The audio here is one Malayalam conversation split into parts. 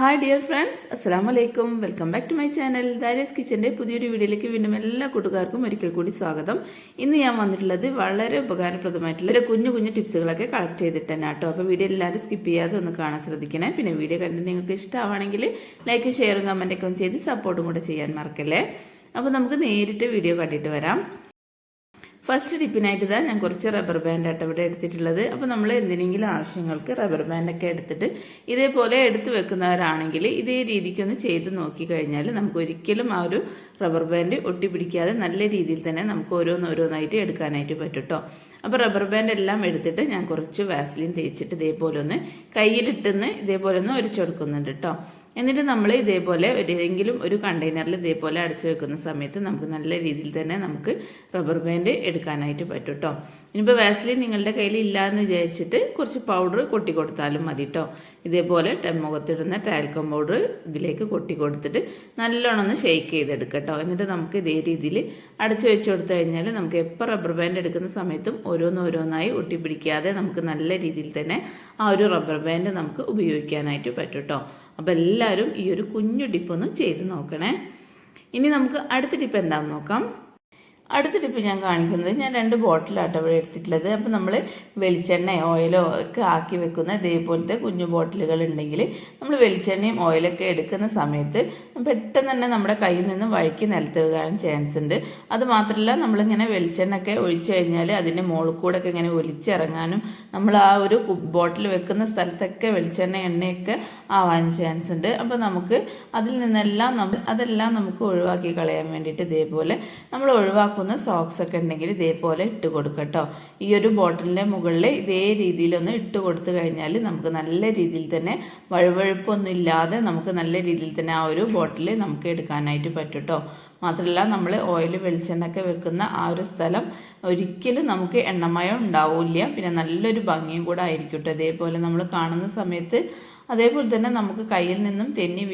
ഹായ് ഡിയർ ഫ്രണ്ട്സ്, അസ്സലാമു അലൈക്കും. Welcome back to my channel Darius കിച്ചൻ്റെ പുതിയൊരു വീഡിയോയിലേക്ക് വീണ്ടും എല്ലാ കൂട്ടുകാർക്കും ഒരിക്കൽ കൂടി സ്വാഗതം. ഇന്ന് ഞാൻ വന്നിട്ടുള്ളത് വളരെ ഉപകാരപ്രദമായിട്ടുള്ള കുഞ്ഞു കുഞ്ഞു ടിപ്സുകളൊക്കെ കളക്ട് ചെയ്തിട്ട് തന്നെ കേട്ടോ. അപ്പോൾ വീഡിയോ എല്ലാവരും സ്കിപ്പ് ചെയ്യാതെ ഒന്ന് കാണാൻ ശ്രദ്ധിക്കണേ. പിന്നെ വീഡിയോ കണ്ടിട്ട് നിങ്ങൾക്ക് ഇഷ്ടമാണെങ്കിൽ ലൈക്കും ഷെയറും കമൻറ്റൊക്കെ ഒന്ന് ചെയ്ത് സപ്പോർട്ടും കൂടെ ചെയ്യാൻ മറക്കല്ലേ. അപ്പോൾ നമുക്ക് നേരിട്ട് വീഡിയോ കണ്ടിട്ട് വരാം. ഫസ്റ്റ് ടിപ്പിനായിട്ട് ഇതാ ഞാൻ കുറച്ച് റബ്ബർ ബാൻഡായിട്ട് ഇവിടെ എടുത്തിട്ടുള്ളത്. അപ്പോൾ നമ്മൾ എന്തിനെങ്കിലും ആവശ്യങ്ങൾക്ക് റബ്ബർ ബാൻഡൊക്കെ എടുത്തിട്ട് ഇതേപോലെ എടുത്ത് വെക്കുന്നവരാണെങ്കിൽ ഇതേ രീതിക്കൊന്ന് ചെയ്ത് നോക്കിക്കഴിഞ്ഞാൽ നമുക്ക് ഒരിക്കലും ആ ഒരു റബ്ബർ ബാൻഡ് ഒട്ടിപ്പിടിക്കാതെ നല്ല രീതിയിൽ തന്നെ നമുക്ക് ഓരോന്നായിട്ട് എടുക്കാനായിട്ട് പറ്റും കേട്ടോ. അപ്പോൾ റബ്ബർ ബാൻഡ് എല്ലാം എടുത്തിട്ട് ഞാൻ കുറച്ച് വാസലിൻ തേച്ചിട്ട് ഇതേപോലെ ഒന്ന് കയ്യിലിട്ടെന്ന് ഇതേപോലെ ഒന്ന് ഒരച്ചെടുക്കുന്നുണ്ട് കേട്ടോ. എന്നിട്ട് നമ്മൾ ഇതേപോലെ ഏതെങ്കിലും ഒരു കണ്ടെയ്നറിൽ ഇതേപോലെ അടച്ചു വെക്കുന്ന സമയത്ത് നമുക്ക് നല്ല രീതിയിൽ തന്നെ നമുക്ക് റബ്ബർ ബാൻഡ് എടുക്കാനായിട്ട് പറ്റും കേട്ടോ. ഇനിയിപ്പോൾ വാസലിൻ നിങ്ങളുടെ കയ്യിൽ ഇല്ല എന്ന് വിചാരിച്ചിട്ട് കുറച്ച് പൗഡർ കൊട്ടി കൊടുത്താലും മതി കേട്ടോ. ഇതേപോലെ മുഖത്തിടുന്ന ടാൽക്കം പൗഡർ ഇതിലേക്ക് കൊട്ടി കൊടുത്തിട്ട് നല്ലോണം ഒന്ന് ഷെയ്ക്ക് ചെയ്തെടുക്കുക കേട്ടോ. എന്നിട്ട് നമുക്ക് ഇതേ രീതിയിൽ അടച്ചു വെച്ച് കൊടുത്തു കഴിഞ്ഞാൽ നമുക്ക് എപ്പോൾ റബ്ബർ ബാൻഡ് എടുക്കുന്ന സമയത്തും ഓരോന്നായി ഒട്ടിപ്പിടിക്കാതെ നമുക്ക് നല്ല രീതിയിൽ തന്നെ ആ ഒരു റബ്ബർ ബാൻഡ് നമുക്ക് ഉപയോഗിക്കാനായിട്ട് പറ്റും കേട്ടോ. അപ്പോൾ എല്ലാവരും ഈ ഒരു കുഞ്ഞു ടിപ്പൊന്ന് ചെയ്ത് നോക്കണേ. ഇനി നമുക്ക് അടുത്ത ടിപ്പ് എന്താണെന്ന് നോക്കാം. അടുത്ത ടിപ്പ് ഞാൻ കാണിക്കുന്നത് ഞാൻ 2 ബോട്ടിലാട്ടോ ഇവിടെ എടുത്തിട്ടുള്ളത്. അപ്പോൾ നമ്മൾ വെളിച്ചെണ്ണയോ ഓയിലോ ഒക്കെ ആക്കി വെക്കുന്ന ഇതേപോലത്തെ കുഞ്ഞു ബോട്ടിലുകൾ ഉണ്ടെങ്കിൽ നമ്മൾ വെളിച്ചെണ്ണയും ഓയിലൊക്കെ എടുക്കുന്ന സമയത്ത് പെട്ടെന്ന് തന്നെ നമ്മുടെ കയ്യിൽ നിന്ന് വഴുക്കി നിലത്ത് വീഴാൻ ചാൻസ് ഉണ്ട്. അതുമാത്രമല്ല നമ്മളിങ്ങനെ വെളിച്ചെണ്ണ ഒക്കെ ഒഴിച്ചു കഴിഞ്ഞാൽ അതിൻ്റെ മുകളിൽ കൂടെ ഒക്കെ ഇങ്ങനെ ഒലിച്ചിറങ്ങാനും നമ്മൾ ആ ഒരു ബോട്ടിൽ വെക്കുന്ന സ്ഥലത്തൊക്കെ വെളിച്ചെണ്ണ എണ്ണയൊക്കെ ആവാൻ ചാൻസ് ഉണ്ട്. അപ്പോൾ നമുക്ക് അതിൽ നിന്നെല്ലാം അതെല്ലാം നമുക്ക് ഒഴിവാക്കി കളയാൻ വേണ്ടിയിട്ട് ഇതേപോലെ നമ്മൾ ഒഴിവാക്കുന്ന സോക്സ് ഒക്കെ ഉണ്ടെങ്കിൽ ഇതേപോലെ ഇട്ട് കൊടുക്കട്ടോ. ഈ ഒരു ബോട്ടിലിൻ്റെ മുകളിൽ ഇതേ രീതിയിലൊന്ന് ഇട്ട് കൊടുത്തു കഴിഞ്ഞാൽ നമുക്ക് നല്ല രീതിയിൽ തന്നെ വഴുവഴുപ്പൊന്നും ഇല്ലാതെ നമുക്ക് നല്ല രീതിയിൽ തന്നെ ആ ഒരു ബോട്ടിൽ നമുക്ക് എടുക്കാനായിട്ട് പറ്റും കേട്ടോ. മാത്രമല്ല നമ്മൾ ഓയിൽ വെളിച്ചെണ്ണ ഒക്കെ വെക്കുന്ന ആ ഒരു സ്ഥലം ഒരിക്കലും നമുക്ക് എണ്ണമയം ഉണ്ടാവില്ല. പിന്നെ നല്ലൊരു ഭംഗിയും കൂടെ ആയിരിക്കും കേട്ടോ. ഇതേപോലെ നമ്മൾ കാണുന്ന സമയത്ത് അതേപോലെ തന്നെ നമുക്ക് കയ്യിൽ നിന്നും തെന്നി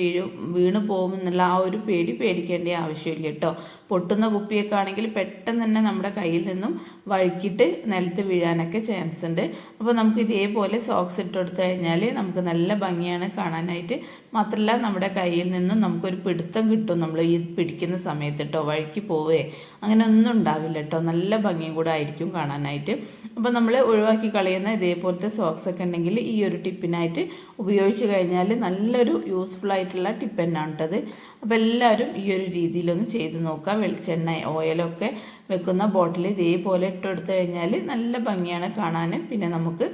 വീണ് പോകുമെന്നുള്ള ആ ഒരു പേടിക്കേണ്ട ആവശ്യമില്ല കേട്ടോ. പൊട്ടുന്ന കുപ്പിയൊക്കെ ആണെങ്കിൽ പെട്ടെന്ന് തന്നെ നമ്മുടെ കയ്യിൽ നിന്നും വഴുക്കിയിട്ട് നിലത്ത് വീഴാനൊക്കെ ചാൻസ് ഉണ്ട്. അപ്പോൾ നമുക്ക് ഇതേപോലെ സോക്സ് ഇട്ട് കൊടുത്തു കഴിഞ്ഞാൽ നമുക്ക് നല്ല ഭംഗിയാണ് കാണാനായിട്ട്. മാത്രമല്ല നമ്മുടെ കയ്യിൽ നിന്നും നമുക്കൊരു പിടുത്തം കിട്ടും നമ്മൾ ഈ പിടിക്കുന്ന സമയത്ത് കേട്ടോ. വഴുക്കി പോവേ അങ്ങനെ ഒന്നും ഉണ്ടാവില്ല കേട്ടോ. നല്ല ഭംഗിയും കൂടെ ആയിരിക്കും കാണാനായിട്ട്. അപ്പോൾ നമ്മൾ ഒഴിവാക്കി കളയുന്ന ഇതേപോലത്തെ സോക്സ് ഒക്കെ ഉണ്ടെങ്കിൽ ഈ ഒരു ടിപ്പിനായിട്ട് ഉപയോഗിച്ച് കഴിഞ്ഞാൽ നല്ലൊരു യൂസ്ഫുൾ ആയിട്ടുള്ള ടിപ്പ് തന്നെയാണ് കേട്ടത്. അപ്പോൾ എല്ലാവരും ഈ ഒരു രീതിയിലൊന്ന് ചെയ്ത് നോക്കുക. വെളിച്ചെണ്ണ ഓയിലൊക്കെ വെക്കുന്ന ബോട്ടിൽ ഇതേപോലെ ഇട്ടെടുത്തു കഴിഞ്ഞാൽ നല്ല ഭംഗിയാണ് കാണാൻ. പിന്നെ നമുക്ക്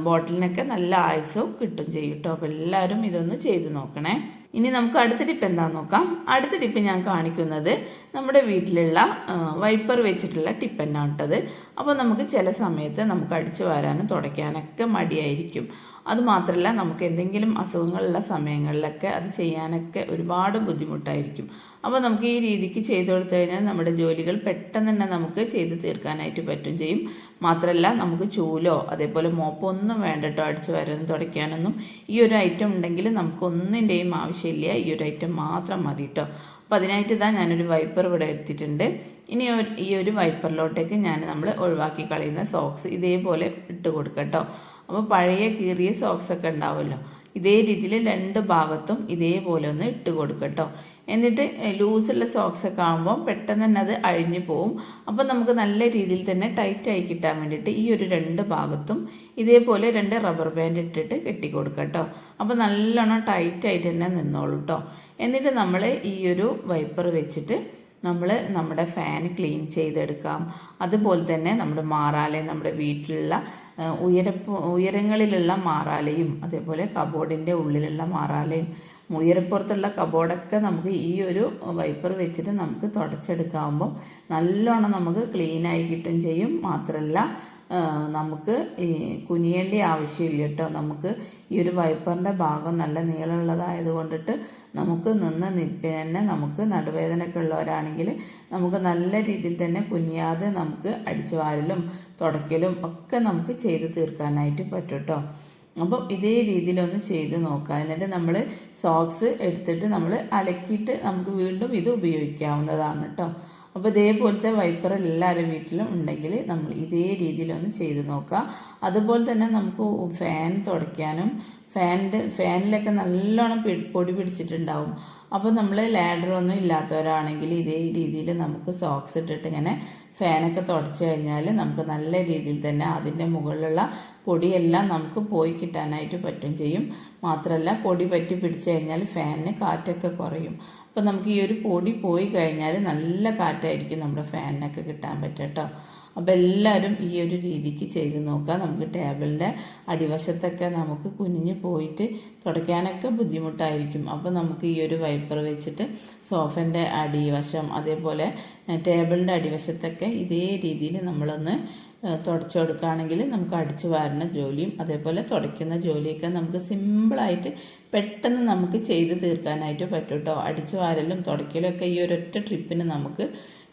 ബോട്ടിലിനൊക്കെ നല്ല ആയുസ്സവും കിട്ടും ചെയ്യും കേട്ടോ. അപ്പോൾ എല്ലാവരും ഇതൊന്ന് ചെയ്ത് നോക്കണേ. ഇനി നമുക്ക് അടുത്ത ടിപ്പ് എന്താണെന്ന് നോക്കാം. അടുത്ത ടിപ്പ് ഞാൻ കാണിക്കുന്നത് നമ്മുടെ വീട്ടിലുള്ള വൈപ്പർ വെച്ചിട്ടുള്ള ടിപ്പ് തന്നെയാണ് കേട്ടത്. അപ്പോൾ നമുക്ക് ചില സമയത്ത് നമുക്ക് അടിച്ചു വാരാനും തുടയ്ക്കാനൊക്കെ മടിയായിരിക്കും. അതുമാത്രമല്ല നമുക്ക് എന്തെങ്കിലും അസുഖങ്ങളുള്ള സമയങ്ങളിലൊക്കെ അത് ചെയ്യാനൊക്കെ ഒരുപാട് ബുദ്ധിമുട്ടായിരിക്കും. അപ്പോൾ നമുക്ക് ഈ രീതിക്ക് ചെയ്തു കൊടുത്തു കഴിഞ്ഞാൽ നമ്മുടെ ജോലികൾ പെട്ടെന്ന് തന്നെ നമുക്ക് ചെയ്ത് തീർക്കാനായിട്ട് പറ്റും ചെയ്യും. മാത്രമല്ല നമുക്ക് ചൂലോ അതേപോലെ മോപ്പോ ഒന്നും വേണ്ട കേട്ടോ. അടിച്ചു വരാനും തുടയ്ക്കാനൊന്നും ഈ ഒരു ഐറ്റം ഉണ്ടെങ്കിൽ നമുക്കൊന്നിൻ്റെയും ആവശ്യമില്ല. ഈ ഒരു ഐറ്റം മാത്രം മതി കേട്ടോ. അപ്പോൾ അതിനായിട്ട് ഇതാ ഞാനൊരു വൈപ്പർ ഇവിടെ എടുത്തിട്ടുണ്ട്. ഇനി ഈ ഒരു വൈപ്പറിലോട്ടേക്ക് നമ്മൾ ഒഴിവാക്കി കളയുന്ന സോക്സ് ഇതേപോലെ ഇട്ട് കൊടുക്കാം കേട്ടോ. അപ്പോൾ പഴയ കീറിയ സോക്സൊക്കെ ഉണ്ടാവുമല്ലോ, ഇതേ രീതിയിൽ 2 ഭാഗത്തും ഇതേപോലെ ഒന്ന് ഇട്ട് കൊടുക്കട്ടോ. എന്നിട്ട് ലൂസുള്ള സോക്സൊക്കെ ആകുമ്പോൾ പെട്ടെന്ന് തന്നെ അത് അഴിഞ്ഞു പോവും. അപ്പോൾ നമുക്ക് നല്ല രീതിയിൽ തന്നെ ടൈറ്റായി കിട്ടാൻ വേണ്ടിയിട്ട് ഈ ഒരു 2 ഭാഗത്തും ഇതേപോലെ 2 റബ്ബർ ബാൻഡ് ഇട്ടിട്ട് കെട്ടി കൊടുക്കട്ടോ. അപ്പോൾ നല്ലോണം ടൈറ്റായിട്ട് തന്നെ നിന്നോളൂ കേട്ടോ. എന്നിട്ട് നമ്മൾ ഈ ഒരു വൈപ്പർ വെച്ചിട്ട് നമ്മുടെ ഫാൻ ക്ലീൻ ചെയ്തെടുക്കാം. അതുപോലെ തന്നെ നമ്മുടെ മാറാലയും നമ്മുടെ വീട്ടിലുള്ള ഉയരങ്ങളിലുള്ള മാറാലയും അതേപോലെ കബോർഡിൻ്റെ ഉള്ളിലുള്ള മാറാലയും ഉയരപ്പുറത്തുള്ള കബോർഡൊക്കെ നമുക്ക് ഈ ഒരു വൈപ്പർ വെച്ചിട്ട് നമുക്ക് തുടച്ചെടുക്കാവുമ്പം നല്ലോണം നമുക്ക് ക്ലീനായി കിട്ടും ചെയ്യും. മാത്രമല്ല നമുക്ക് ഈ കുനിയേണ്ട ആവശ്യമില്ല കേട്ടോ. നമുക്ക് ഈ ഒരു വൈപ്പറിൻ്റെ ഭാഗം നല്ല നീളമുള്ളതായത് കൊണ്ടിട്ട് നമുക്ക് തന്നെ നമുക്ക് നടുവേദനയൊക്കെ ഉള്ളവരാണെങ്കിൽ നമുക്ക് നല്ല രീതിയിൽ തന്നെ കുനിയാതെ നമുക്ക് അടിച്ചു വാരലും തുടയ്ക്കലും ഒക്കെ നമുക്ക് ചെയ്ത് തീർക്കാനായിട്ട് പറ്റും കേട്ടോ. അപ്പം ഇതേ രീതിയിലൊന്ന് ചെയ്ത് നോക്കാം. എന്നിട്ട് നമ്മൾ സോക്സ് എടുത്തിട്ട് നമ്മൾ അലക്കിയിട്ട് നമുക്ക് വീണ്ടും ഇത് ഉപയോഗിക്കാവുന്നതാണ് കേട്ടോ. അപ്പോൾ ഇതേപോലത്തെ വൈപ്പർ എല്ലാവരുടെ വീട്ടിലും ഉണ്ടെങ്കിൽ നമ്മൾ ഇതേ രീതിയിലൊന്ന് ചെയ്ത് നോക്കാം. അതുപോലെ തന്നെ നമുക്ക് ഫാൻ തുടയ്ക്കാനും ഫാനിലൊക്കെ നല്ലോണം പൊടി പിടിച്ചിട്ടുണ്ടാവും. അപ്പോൾ നമ്മൾ ലാഡറൊന്നും ഇല്ലാത്തവരാണെങ്കിൽ ഇതേ രീതിയിൽ നമുക്ക് സോക്സ് ഇട്ടിട്ട് ഇങ്ങനെ ഫാനൊക്കെ തുടച്ച് കഴിഞ്ഞാൽ നമുക്ക് നല്ല രീതിയിൽ തന്നെ അതിൻ്റെ മുകളിലുള്ള പൊടിയെല്ലാം നമുക്ക് പോയി കിട്ടാനായിട്ട് പറ്റും ചെയ്യും. മാത്രമല്ല പൊടി പറ്റി പിടിച്ച് കഴിഞ്ഞാൽ ഫാനിന് കാറ്റൊക്കെ കുറയും. അപ്പോൾ നമുക്ക് ഈ ഒരു പൊടി പോയി കഴിഞ്ഞാൽ നല്ല കാറ്റായിരിക്കും നമ്മുടെ ഫാനിനൊക്കെ കിട്ടാൻ പറ്റുക കേട്ടോ. അപ്പോൾ എല്ലാവരും ഈ ഒരു രീതിക്ക് ചെയ്ത് നോക്കുക. നമുക്ക് ടേബിളിൻ്റെ അടിവശത്തൊക്കെ നമുക്ക് കുനിഞ്ഞ് പോയിട്ട് തുടയ്ക്കാനൊക്കെ ബുദ്ധിമുട്ടായിരിക്കും. അപ്പോൾ നമുക്ക് ഈ ഒരു വൈപ്പർ വെച്ചിട്ട് സോഫൻ്റെ അടിവശം അതേപോലെ ടേബിളിൻ്റെ അടിവശത്തൊക്കെ ഇതേ രീതിയിൽ നമ്മളൊന്ന് തുടച്ചു കൊടുക്കുകയാണെങ്കിൽ നമുക്ക് അടിച്ചു വാരുന്ന ജോലിയും അതേപോലെ തുടയ്ക്കുന്ന ജോലിയൊക്കെ നമുക്ക് സിമ്പിളായിട്ട് പെട്ടെന്ന് നമുക്ക് ചെയ്ത് തീർക്കാനായിട്ട് പറ്റും കേട്ടോ. അടിച്ചു വാരലും തുടയ്ക്കലും ഒക്കെ ഈ ഒരൊറ്റ ട്രിപ്പിന് നമുക്ക്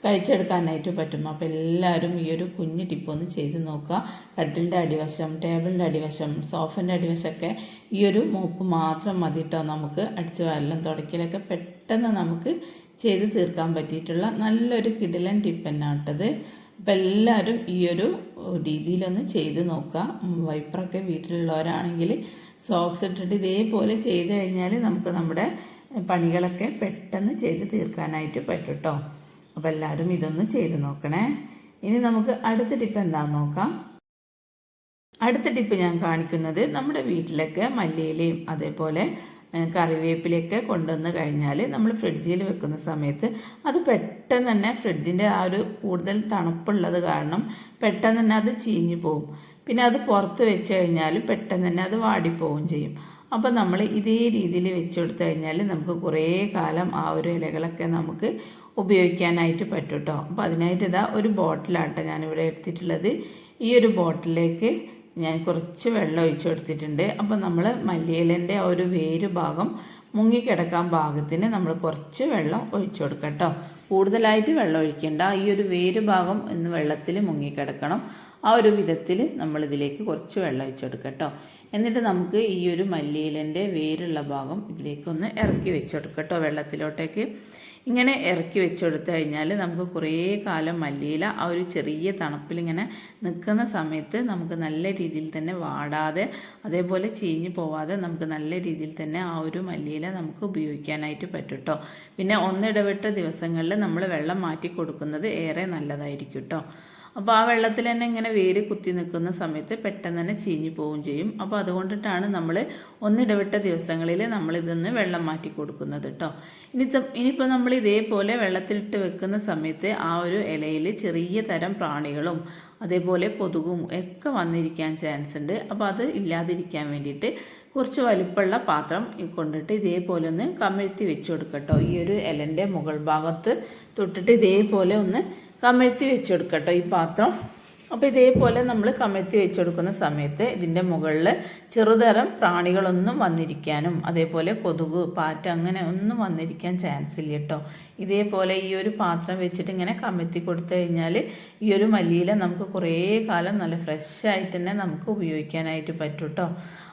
കഴിച്ചെടുക്കാനായിട്ട് പറ്റും. അപ്പോൾ എല്ലാവരും ഈ ഒരു കുഞ്ഞ് ടിപ്പൊന്ന് ചെയ്ത് നോക്കുക. കട്ടിലിൻ്റെ അടിവശം, ടേബിളിൻ്റെ അടിവശം, സോഫൻ്റെ അടിവശമൊക്കെ ഈ ഒരു മോപ്പ് മാത്രം മതി കേട്ടോ. നമുക്ക് അടിച്ചു വാരലും തുടയ്ക്കലൊക്കെ പെട്ടെന്ന് നമുക്ക് ചെയ്ത് തീർക്കാൻ പറ്റിയിട്ടുള്ള നല്ലൊരു കിടിലൻ ടിപ്പ് തന്നെയാണ് കേട്ടത്. അപ്പോൾ എല്ലാവരും ഈ ഒരു രീതിയിലൊന്ന് ചെയ്ത് നോക്കുക. വൈപ്പറൊക്കെ വീട്ടിലുള്ളവരാണെങ്കിൽ സോക്സ് ഇട്ടിട്ട് ഇതേപോലെ ചെയ്ത് കഴിഞ്ഞാൽ നമുക്ക് നമ്മുടെ പണികളൊക്കെ പെട്ടെന്ന് ചെയ്ത് തീർക്കാനായിട്ട് പറ്റും കേട്ടോ. അപ്പോൾ എല്ലാവരും ഇതൊന്ന് ചെയ്ത് നോക്കണേ. ഇനി നമുക്ക് അടുത്ത ടിപ്പ് എന്താണെന്ന് നോക്കാം. അടുത്ത ടിപ്പ് ഞാൻ കാണിക്കുന്നത് നമ്മുടെ വീട്ടിലൊക്കെ മല്ലിയിലയും അതേപോലെ കറിവേപ്പിലയൊക്കെ കൊണ്ടുവന്ന് കഴിഞ്ഞാൽ നമ്മൾ ഫ്രിഡ്ജിൽ വെക്കുന്ന സമയത്ത് അത് പെട്ടെന്ന് തന്നെ ഫ്രിഡ്ജിൻ്റെ ആ ഒരു കൂടുതൽ തണുപ്പുള്ളത് കാരണം പെട്ടെന്ന് തന്നെ അത് ചീഞ്ഞു പോവും. പിന്നെ അത് പുറത്ത് വെച്ച് കഴിഞ്ഞാൽ പെട്ടെന്ന് തന്നെ അത് വാടിപ്പോവും ചെയ്യും. അപ്പോൾ നമ്മൾ ഇതേ രീതിയിൽ വെച്ച് കൊടുത്തു കഴിഞ്ഞാൽ നമുക്ക് കുറേ കാലം ആ ഒരു ഇലകളൊക്കെ നമുക്ക് ഉപയോഗിക്കാനായിട്ട് പറ്റും കേട്ടോ. അപ്പോൾ അതിനായിട്ട് ഇതാ ഒരു ബോട്ടിലാട്ടോ ഞാനിവിടെ എടുത്തിട്ടുള്ളത്. ഈ ഒരു ബോട്ടിലേക്ക് ഞാൻ കുറച്ച് വെള്ളം ഒഴിച്ചു കൊടുത്തിട്ടുണ്ട്. അപ്പോൾ നമ്മൾ മല്ലിയിലേൻ്റെ ആ ഒരു വേര് ഭാഗം മുങ്ങിക്കിടക്കാൻ പാകത്തിന് നമ്മൾ കുറച്ച് വെള്ളം ഒഴിച്ചു കൊടുക്കാം കേട്ടോ. കൂടുതലായിട്ട് വെള്ളം ഒഴിക്കേണ്ട. ഈ ഒരു വേര് ഭാഗം ഒന്ന് വെള്ളത്തിൽ മുങ്ങിക്കിടക്കണം. ആ ഒരു വിധത്തിൽ നമ്മളിതിലേക്ക് കുറച്ച് വെള്ളം ഒഴിച്ചു കൊടുക്കാം കേട്ടോ. എന്നിട്ട് നമുക്ക് ഈ ഒരു മല്ലിയിലേൻ്റെ വേരുള്ള ഭാഗം ഇതിലേക്കൊന്ന് ഇറക്കി വെച്ചു കൊടുക്കാം കേട്ടോ. വെള്ളത്തിലോട്ടേക്ക് ഇങ്ങനെ ഇറക്കി വെച്ചെടുത്തു കഴിഞ്ഞാൽ നമുക്ക് കുറേ കാലം മല്ലിയില ആ ഒരു ചെറിയ തണുപ്പിലിങ്ങനെ നിൽക്കുന്ന സമയത്ത് നമുക്ക് നല്ല രീതിയിൽ തന്നെ വാടാതെ അതേപോലെ ചീഞ്ഞു പോവാതെ നമുക്ക് നല്ല രീതിയിൽ തന്നെ ആ ഒരു മല്ലിയില നമുക്ക് ഉപയോഗിക്കാനായിട്ട് പറ്റും കേട്ടോ. പിന്നെ ഒന്നിടവിട്ട ദിവസങ്ങളിൽ നമ്മൾ വെള്ളം മാറ്റി കൊടുക്കുന്നത് ഏറെ നല്ലതായിരിക്കും കേട്ടോ. അപ്പോൾ ആ വെള്ളത്തിൽ തന്നെ ഇങ്ങനെ വേര് കുത്തി നിൽക്കുന്ന സമയത്ത് പെട്ടെന്ന് തന്നെ ചീഞ്ഞു പോവുകയും ചെയ്യും. അപ്പോൾ അതുകൊണ്ടിട്ടാണ് നമ്മൾ ഒന്നിടവിട്ട ദിവസങ്ങളിൽ നമ്മളിതൊന്ന് വെള്ളം മാറ്റി കൊടുക്കുന്നത് കേട്ടോ. ഇനിയിപ്പോൾ നമ്മൾ ഇതേപോലെ വെള്ളത്തിലിട്ട് വെക്കുന്ന സമയത്ത് ആ ഒരു ഇലയിൽ ചെറിയ തരം പ്രാണികളും അതേപോലെ കൊതുകും ഒക്കെ വന്നിരിക്കാൻ ചാൻസ് ഉണ്ട്. അപ്പോൾ അത് ഇല്ലാതിരിക്കാൻ വേണ്ടിയിട്ട് കുറച്ച് വലിപ്പമുള്ള പാത്രം കൊണ്ടിട്ട് ഇതേപോലെ ഒന്ന് കമിഴ്ത്തി വെച്ച് കൊടുക്കട്ടോ. ഈ ഒരു ഇലൻ്റെ മുകൾ ഭാഗത്ത് തൊട്ടിട്ട് ഇതേപോലെ ഒന്ന് കമിഴ്ത്തി വെച്ച് കൊടുക്കട്ടോ ഈ പാത്രം. അപ്പോൾ ഇതേപോലെ നമ്മൾ കമിഴ്ത്തി വെച്ച് കൊടുക്കുന്ന സമയത്ത് ഇതിൻ്റെ മുകളിൽ ചെറുതരം പ്രാണികളൊന്നും വന്നിരിക്കാനും അതേപോലെ കൊതുക് പാറ്റ അങ്ങനെ ഒന്നും വന്നിരിക്കാൻ ചാൻസ് ഇല്ല കേട്ടോ. ഇതേപോലെ ഈ ഒരു പാത്രം വെച്ചിട്ട് ഇങ്ങനെ കമിഴ്ത്തി കൊടുത്തു കഴിഞ്ഞാൽ ഈ ഒരു മല്ലിയില നമുക്ക് കുറേ കാലം നല്ല ഫ്രഷ് ആയിട്ട് തന്നെ നമുക്ക് ഉപയോഗിക്കാനായിട്ട് പറ്റും കേട്ടോ.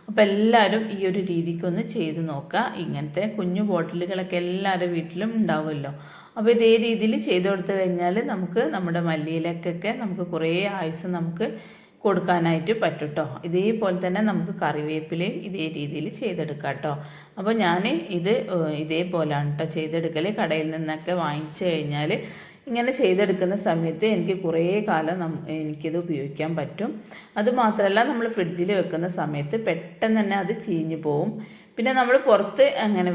അപ്പോൾ എല്ലാവരും ഈ ഒരു രീതിക്കൊന്ന് ചെയ്ത് നോക്കുക. ഇങ്ങനത്തെ കുഞ്ഞു ബോട്ടിലുകളൊക്കെ എല്ലാവരുടെ വീട്ടിലും ഉണ്ടാവുമല്ലോ. അപ്പോൾ ഇതേ രീതിയിൽ ചെയ്ത് കൊടുത്തു കഴിഞ്ഞാൽ നമുക്ക് നമ്മുടെ മല്ലിയിലക്കൊക്കെ നമുക്ക് കുറേ ആയുസ് നമുക്ക് കൊടുക്കാനായിട്ട് പറ്റും കേട്ടോ. ഇതേപോലെ തന്നെ നമുക്ക് കറിവേപ്പിലയും ഇതേ രീതിയിൽ ചെയ്തെടുക്കാം കേട്ടോ. അപ്പോൾ ഞാൻ ഇതേപോലെയാണ് കേട്ടോ ചെയ്തെടുക്കൽ. കടയിൽ നിന്നൊക്കെ വാങ്ങിച്ചു കഴിഞ്ഞാൽ ഇങ്ങനെ ചെയ്തെടുക്കുന്ന സമയത്ത് എനിക്ക് കുറേ കാലം എനിക്കിത് ഉപയോഗിക്കാൻ പറ്റും. അതുമാത്രമല്ല നമ്മൾ ഫ്രിഡ്ജിൽ വെക്കുന്ന സമയത്ത് പെട്ടെന്ന് തന്നെ അത് ചീഞ്ഞു പോവും. പിന്നെ നമ്മൾ പുറത്ത്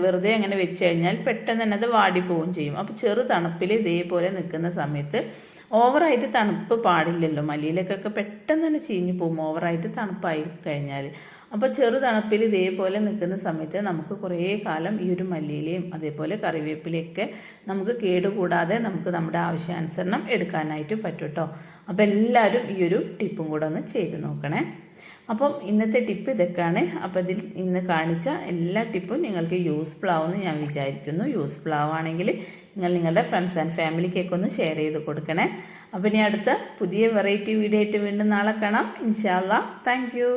വെറുതെ അങ്ങനെ വെച്ച് കഴിഞ്ഞാൽ പെട്ടെന്ന് തന്നെ അത് വാടിപ്പോവുകയും ചെയ്യും. അപ്പോൾ ചെറു തണുപ്പിൽ ഇതേപോലെ നിൽക്കുന്ന സമയത്ത് ഓവറായിട്ട് തണുപ്പ് പാടില്ലല്ലോ. മല്ലിയിലക്കൊക്കെ പെട്ടെന്ന് തന്നെ ചീഞ്ഞു പോകും ഓവറായിട്ട് തണുപ്പായി കഴിഞ്ഞാൽ. അപ്പോൾ ചെറു തണുപ്പിൽ ഇതേപോലെ നിൽക്കുന്ന സമയത്ത് നമുക്ക് കുറേ കാലം ഈ ഒരു മല്ലിയിലയും അതേപോലെ കറിവേപ്പിലയൊക്കെ നമുക്ക് കേടുകൂടാതെ നമുക്ക് നമ്മുടെ ആവശ്യാനുസരണം എടുക്കാനായിട്ട് പറ്റും കേട്ടോ. അപ്പോൾ എല്ലാവരും ഈ ഒരു ടിപ്പും കൂടെ ഒന്ന് ചെയ്ത് നോക്കണേ. അപ്പം ഇന്നത്തെ ടിപ്പ് ഇതൊക്കെയാണ്. അപ്പോൾ ഇതിൽ ഇന്ന് കാണിച്ച എല്ലാ ടിപ്പും നിങ്ങൾക്ക് യൂസ്ഫുൾ ആവുമെന്ന് ഞാൻ വിചാരിക്കുന്നു. യൂസ്ഫുൾ ആവുകയാണെങ്കിൽ നിങ്ങളുടെ ഫ്രണ്ട്സ് ആൻഡ് ഫാമിലിക്കൊക്കെ ഒന്ന് ഷെയർ ചെയ്ത് കൊടുക്കണേ. അപ്പോൾ ഇനി അടുത്ത പുതിയ വെറൈറ്റി വീഡിയോ ആയിട്ട് വീണ്ടും നാളെ കാണാം ഇൻഷാ അല്ലാഹ്. Thank you.